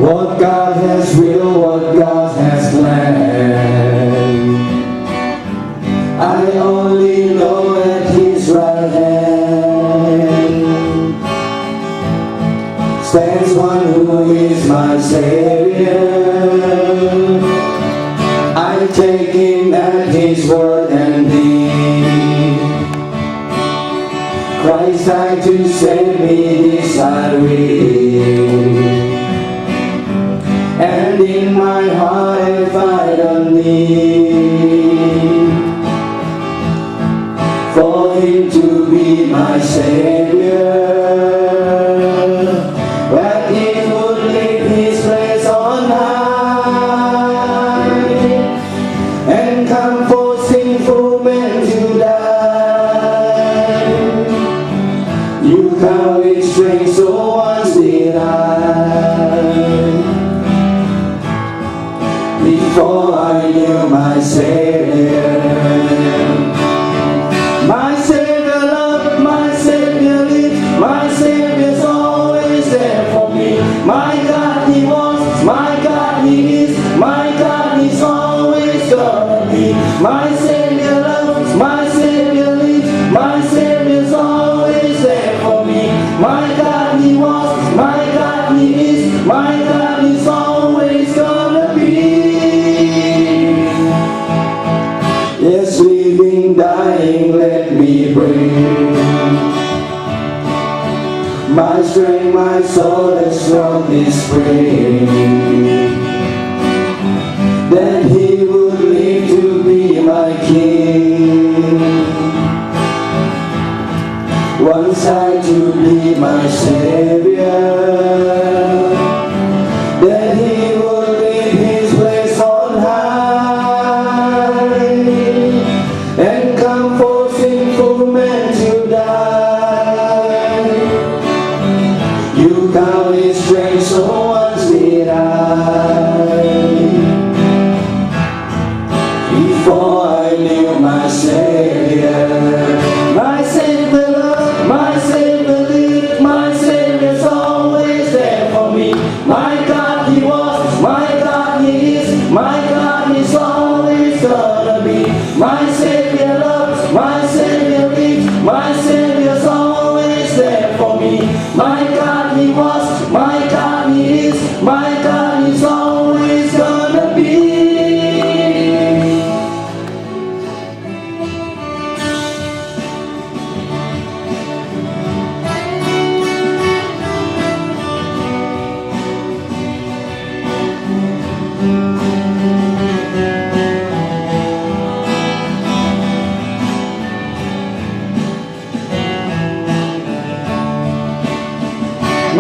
what God has willed, what God has planned. I only know at His right hand stands one who is my Savior. I take Him at His word and deed. Christ died to save me, this I read. And in my heart I find a need for Him to be my Savior, that He would leave His place on high and come for sinful men to die. You come with strength, so once did I. Before I knew my Savior, my Savior loved, my Savior lived, my Savior's always there for me. My God He was, my God He is, my God He's always gonna be. My Savior loves, my Savior lives, my Savior's always there for me. My God He was, my God He is, my God He's always gonna be. Yes, living, dying, let me bring my strength, my soul, as strong this spring. Then He would live to be my King. One side to be my Savior. Then He would leave His place on high and come for sinful men to die. You count His strength, so once did I. Before I knew my Savior, my Savior loved, my Savior lived, my Savior's always there for me. My God He was, my God He is, my God He's always gonna be. My Savior loves, my Savior lives, my Savior's always there for me. My God He was, my God He is, my God He's always gonna be.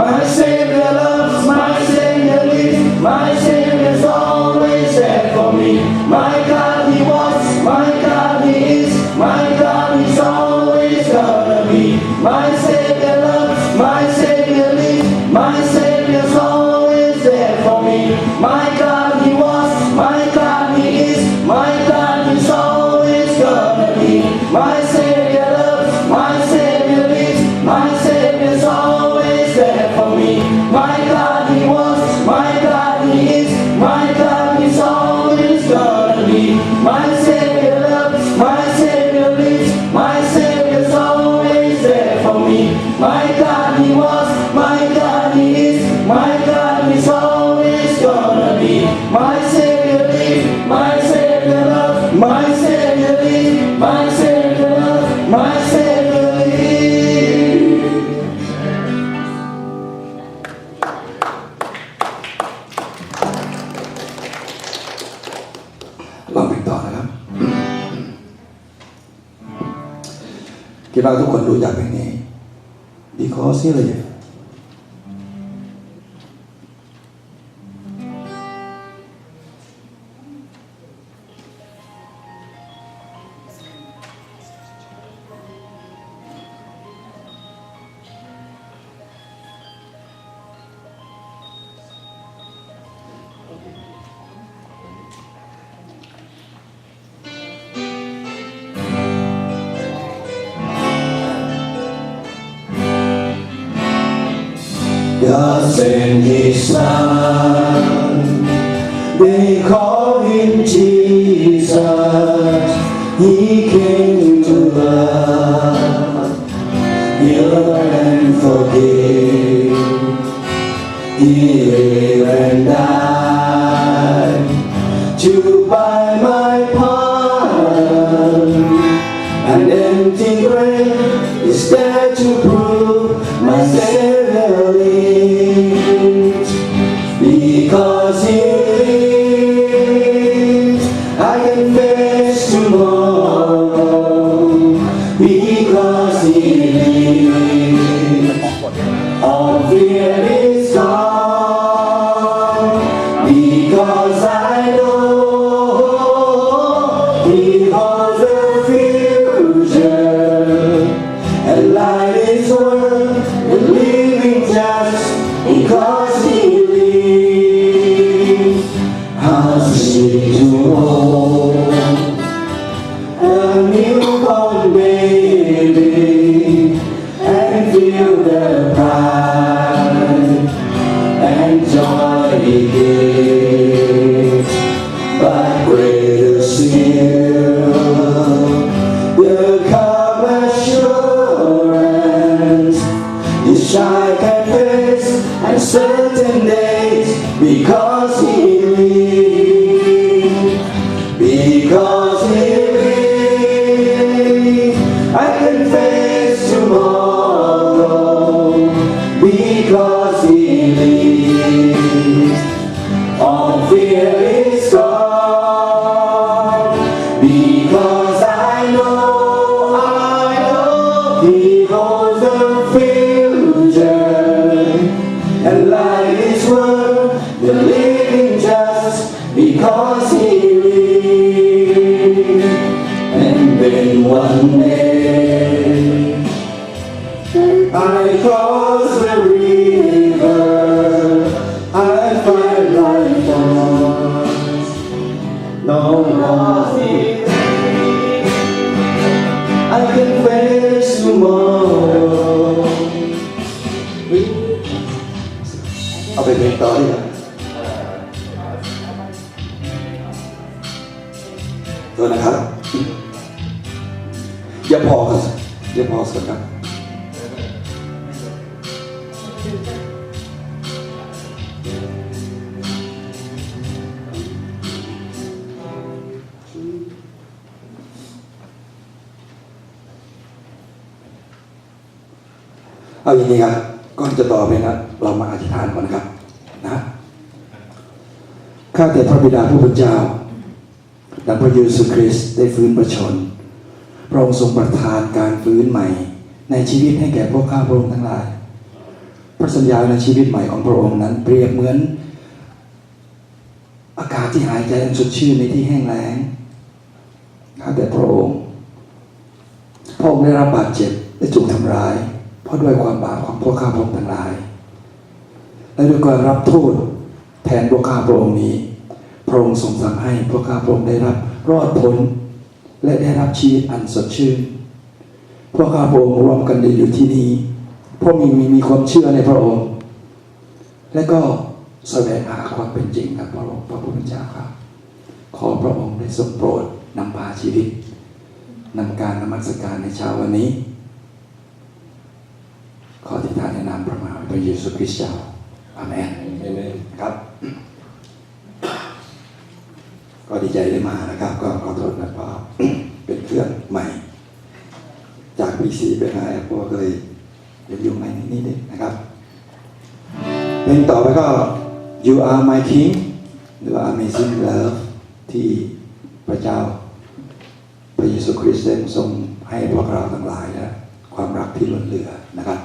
My Savior loves, my Savior lives, my Savior's always there for me. My God He was, my God He is, my God He's always gonna be. My Savior loves, my Savior lives, my Savior's always there for me. My God He was, my God He is, my God He's always gonna be. My Savior loves, my Savior lives, my Savior's always there for me. My God He was, my God He is, my God He's always gonna be. My Savior loves, my Savior lives, my Savior's always there for me. My God He was, my God He is, my God He's always gonna be. My Savior lives, my Savior loves, my Savior lives, my Savior loves, my Savior lives. ลองเพลงต่อนะครับ คิดว่าทุกคนรู้จักเพลงนี้ Because He lives. God sent His Son They call him Jesus. He came to love, heal and forgive. He lived and died to buy my pardon. An empty grave is there to prove my Savior lives. Because He lives, I can face tomorrow. Because He lives, all fear is gone. Because I know He holds the future, and life is worth living just because He lives. How sweet to hold a newborn baby and feel the pride and joy He gives. But greater still, the calm assurance His shy can face and certain days because He lives. Because He lives, I can face tomorrow. Because He lives, all fear is gone. Because I know He holds the future, and life is worth the living just because He lives. And then one day I cross the river, I find life on no more fear. I can face tomorrow. เอาไปเพลงต่อดีกว่าตัวนะครับอย่าพอสักครับเอาอย่างนี้ครับก่อนจะต่อไปนะเรามาอธิษฐานก่อนนะครับนะข้าแต่พระบิดาผู้เป็นเจ้าดังพระเยซูคริสต์ได้ฟื้นพระชนพระองค์ทรงประทานการฟื้นใหม่ในชีวิตให้แก่พวกข้าพระองค์ทั้งหลายพระสัญญาในชีวิตใหม่ของพระองค์นั้นเปรียบเหมือนอากาศที่หายใจอันสดชื่นในที่แห้งแล้งข้าแต่พระองค์ได้รับบาดเจ็บได้ถูกทำร้ายเพราะด้วยความบาปของพวกข้าพระองค์ทั้งหลายและด้วยการรับโทษแทนพวกข้าพระองค์นี้พระองค์ทรงทำให้พวกข้าพระองค์ได้รับรอดพ้นและได้รับชีวิตอันสดชื่นพวกข้าพระองค์รวมกันได้อยู่ที่นี่เพราะมีความเชื่อในพระองค์และก็แสวงหาความเป็นจริงครับพระองค์พระผู้เป็นเจ้าครับขอพระองค์ได้ทรงโปรดนำพาชีวิตนำการนมัสการในเช้าวันนี้ขออธิษฐานในนามพระมหาพระเยซูคริสต์เจ้าอาเมนครับก็ดีใจได้มานะครับก็ขอโทษนะเพราะเป็นเครื่องใหม่จาก PC ไปหา Apple ก็เลยยุ่งๆในนิดนึงนะครับเพลงต่อไปก็ You Are My King หรือว่า Amazing Love ที่พระเจ้าพระเยซูคริสต์ได้ทรงให้พวกเราทั้งหลายนะความรักที่ล้นเหลือนะครับ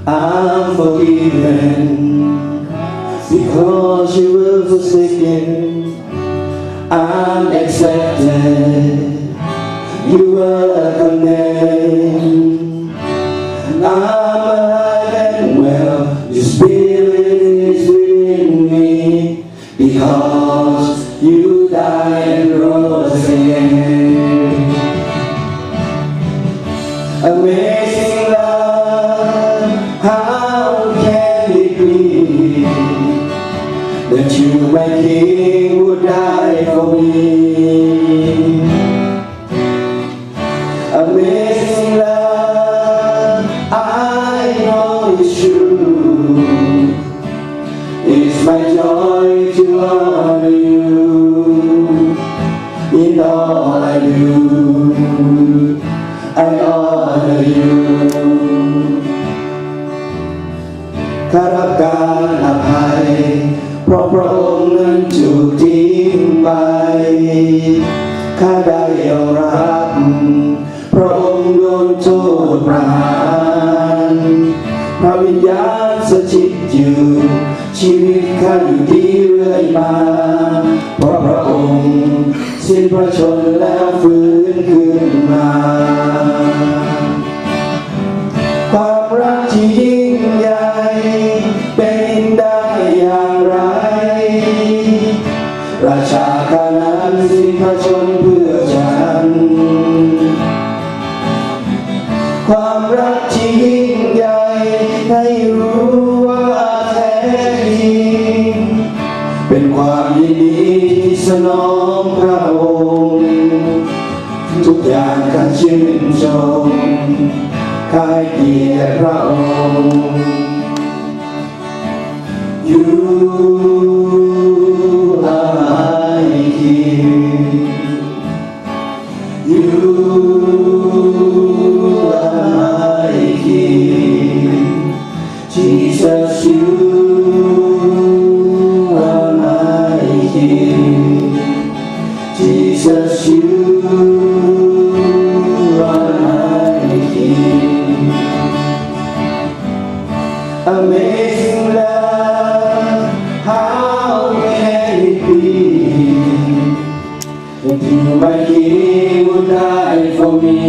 I'm forgiven because you were forsaken. I'm accepted, you were condemned. I'm alive and well, your spirit is within that you, my King, would die for me. Amazing love, I know it's true. It's my joy to honor you in all I do. I honor you ข้ารับการอภัยเพราะพระองค์นั้นถูกทิ้งไปข้าได้ยอมรับพระองค์โดนโทษประหารพระวิญญาณสถิตอยู่ชีวิตข้าอยู่ดีเรื่อยมาเพราะพระองค์สิ้นพระชนม์แล้วฟื้นขึ้นมาความรักที่ยิ่งใหญ่เป็นได้อย่างไรราชาข้านั้นสิ้นพระชนม์เพื่อฉันความรักที่ยิ่งใหญ่ให้รู้ว่าแท้จริงเป็นความยินดีที่สนองพระองค์ทุกอย่างข้าชื่นชมข้าให้เกียรติพระองค์ You are my King You are my King Jesus You are my King Jesus You are my King Amazing love how can it be that you my King would die for me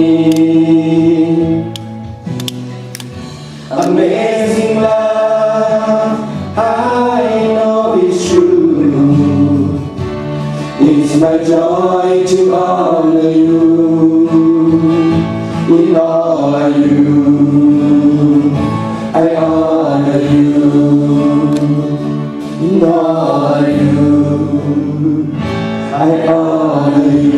Amazing love I know it's true It's my joy to honor you in all I do I honor you in all I do I honor you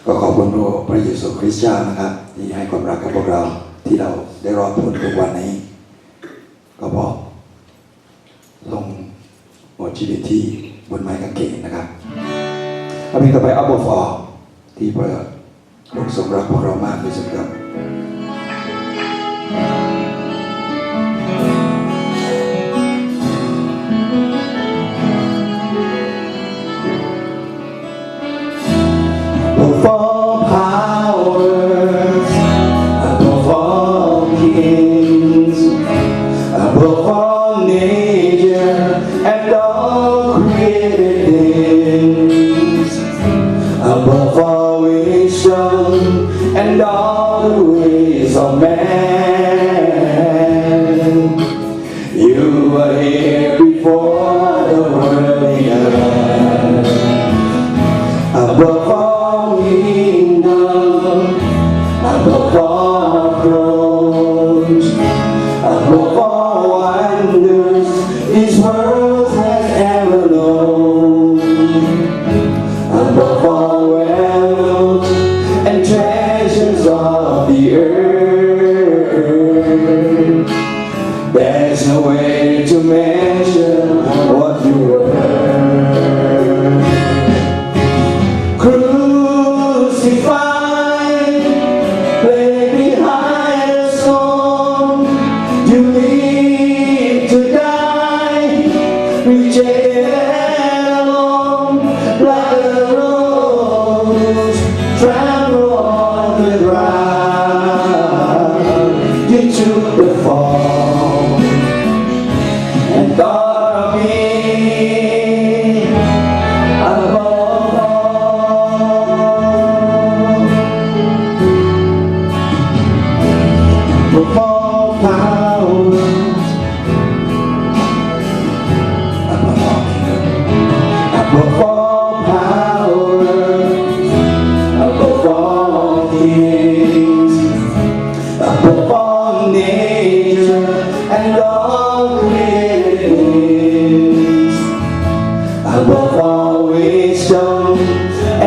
ก็ขอบคุณพระเยซูคริสต์เจ้านะครับที่ให้ความรักกับพวกเราที่เราได้รอดพ้นทุกวันนี้ก็เพราะลงหมดชีวิตที่บนไม้กางเขนนะครับเอาเพลงต่อไปเอาบทฟอร์ที่พระองค์ทรงรักพวกเรามากที่สุดครับ Above all powers, above all kings, above all nature and all created things, above all wisdom and all the ways of man, you were here before the world began. Above all we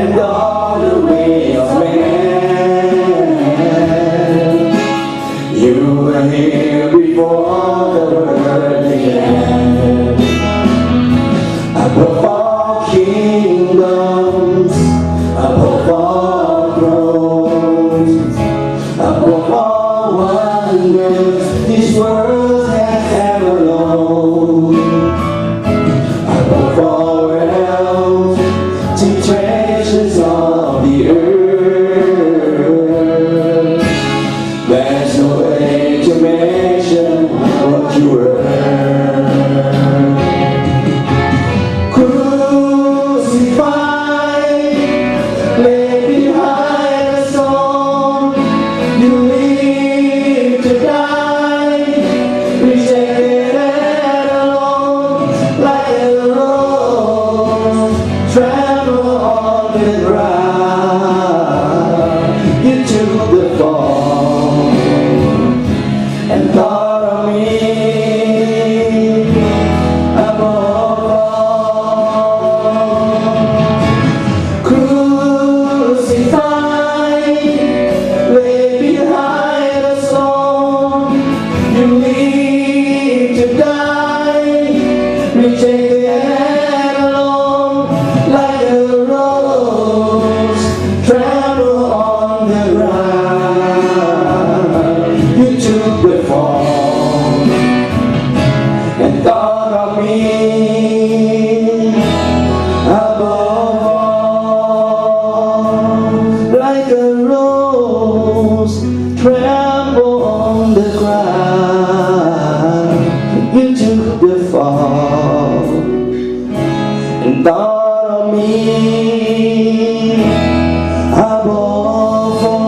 and all the way of man. You were here before the world began. Above all kingdoms, above all thrones, above all wonders this world has ever known, above all realms, to treasures of the earth, there's no way to measure what you were. Travel on the ground, you took the fall and thought of me above all. Crucified, lay behind a stone, you leave to die, rejected and alone. Like a rose, travel on the ground. You took the fall and thought of me above all. Like a rose, travel on the ground. You took the fall and thought of me above all.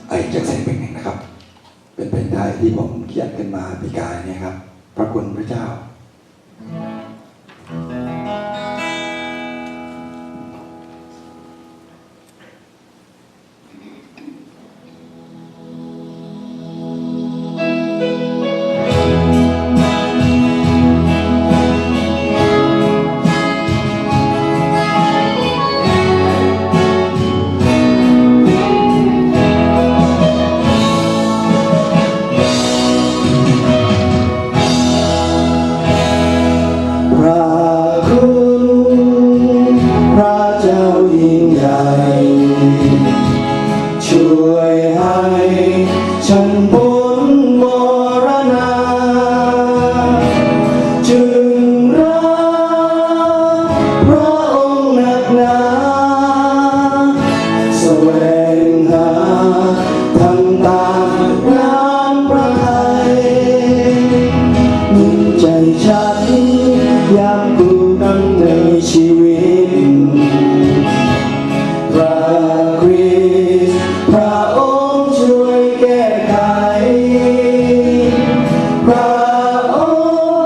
ไอ้จากเสียงเพลงหนึ่งนะครับ เป็นเพลงไทยที่ผมเขียนขึ้นมาปีกายนี้ครับ พระคุณพระเจ้า พระคุณพระเจ้ายิ่งใหญ่ช่วยให้ฉันพ้นมรณะจึงรักพระองค์นักหนาแสวงหาทำตามงานพระทัยยิ่งใจฉันยามกูนั้นในชีวิตพระคริสต์พระองค์ช่วยแก้ไขพระอ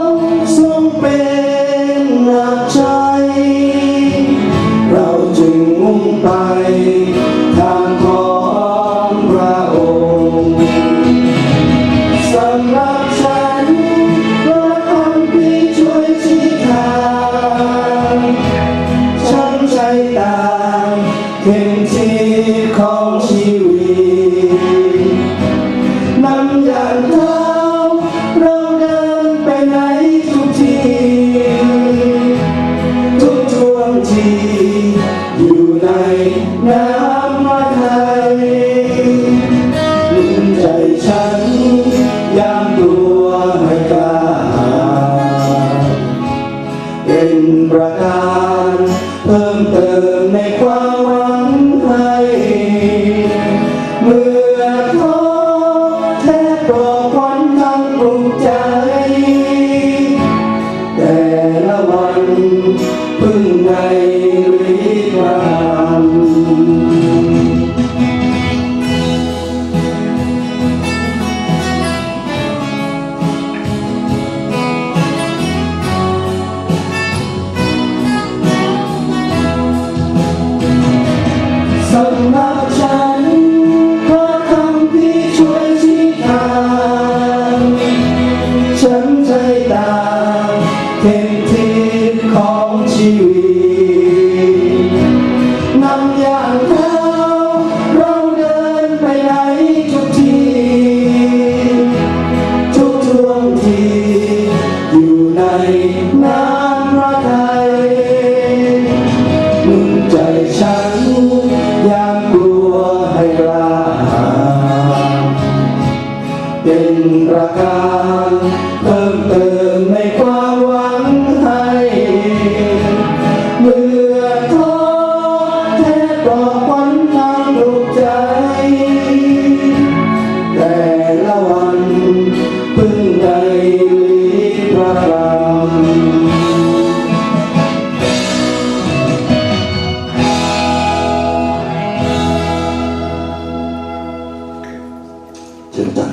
งค์ทรงเป็นหลักใจเราจึงมุ่งไปทางของพระองค์สำหรับฉันพระคำพิ ในน้ำพระทัยนุ่นใจฉันยามกลัวให้ราเป็นประการเพิ่มเติมในความหวังให้เมื่อท้อแท้ปลอบขวัญทางปลุกใจแต่ละวันพึ่งในลิ้นพระรามเชิญจ้ะ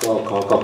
ก็ขอขอบ